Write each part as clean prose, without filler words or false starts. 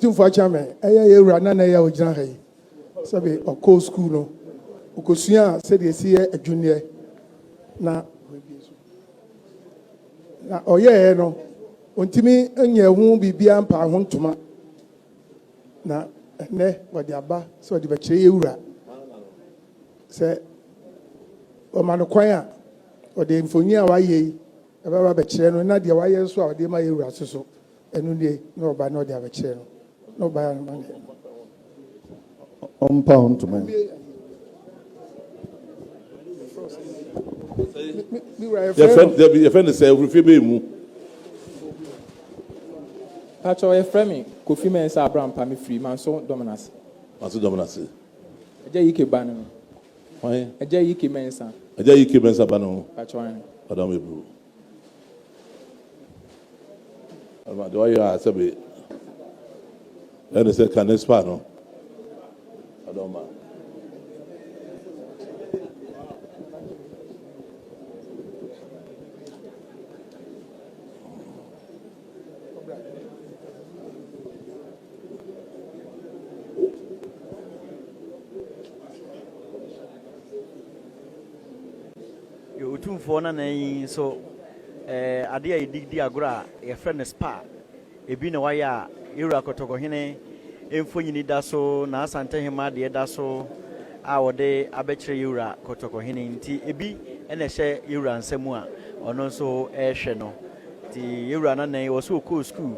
Utim for chairman, Rana Ojana, Sabi or co school no. Ukosia said you see a junior. Na no. Untimi enye hu bibia mpa ho ntoma. Na ne wode aba so de bekyere ewura. Se o ma no kwan a ode mfonyi a waye yi eba bekyere no na de waye so a ode ma ewura so enu ne na oba na ode abekyere no. No ba na man. Ompa ntoma. Your friend is saying, if you be mu. Pacho, your friend, Kofi Mensa Abraham Pami Free, Manso Dominas. Manso Dominas. A Jayike Bannon. Why? A Jayike Mensa. A Jayike Mensa Bannon. Pacho, Madame Blue. Do I ask a bit? Let us say, can this panel? I don't mind. For na so ade a di agora your friend spa ebi na waya ewura kotoko hene emfonyini da so na Asantehene de da so a wode abekire ewura kotoko hene nti ebi ene hye ewura nsemu a ono so ehwe no ti ewura na nan wo so ko school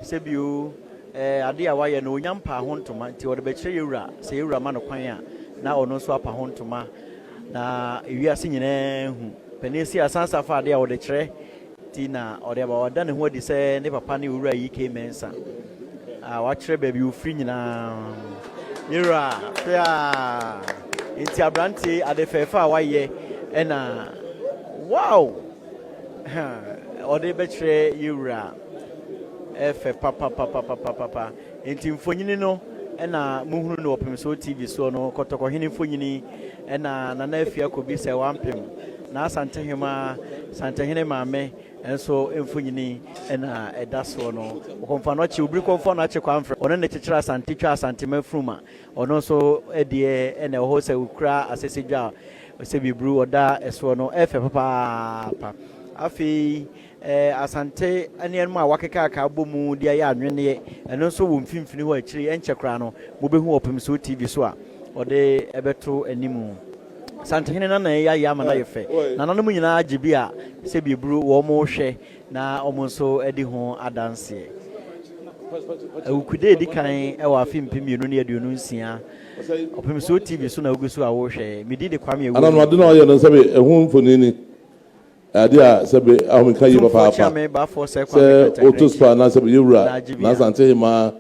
sebio ade a waya no onyampa ho ntoma nti wode bekire ewura se ewura ma no kwan a na ono so apa ho ntoma na ewiase nyina hu penesi asansa fa ade a wode kire ti na ode ba wada ne ho adi se ne papa ne wura yi ke mensa a wa kire ba bi ofri nyina yira ya inti abrante ade fefa waye ena wow ode be kire yira efe papa inti mfonyini no ena muhunu no opemso TV so no kotoko hini mfonyini ena na afia ko bi se wampem na Asantehene maame enso emfunyini ena edaso no okomfa no chi obri komfa no ache kwanfre ono ne chechira Asante twa Asante mafruma ono so edie ena ho se ukra asesedwa se bibru oda eso no efe papa afi Asante anian ma wakeka aka abomu dia ya anwene eno so wo mfimfini ho akiri enchekra no mobehu opemso TV so a ode ebeto animu Asantehene na ya ma na yefe na nanom nyina agibi a se bibru wo mo hwe na omonso edi ho adanse ukude di kan e wa fimpim yenu ne aduonu nsia opemso TV so na ogusu a wo hwe medi de kwame ewu ana no ade na oye no se be ehu mfonini ade a se be ahomka yi papa se otospa na se be yewura na Asantehene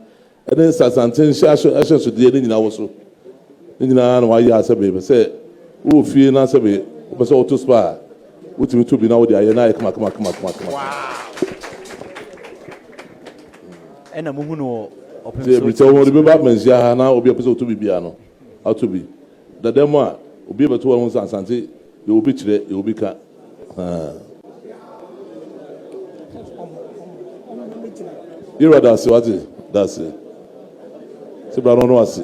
ene Asantehene ashe so de nyina wo so nyina na wa ya se be se wo fie na se be wo se otospa utimi to bi na wo de aye na kama ena muhunu opemso bi te wo de ba manzia na obi apese oto bibia no auto bi da dem a obi beto wo Asante ye obi kire ye obi ka Ira da se wati da se se bra no wasi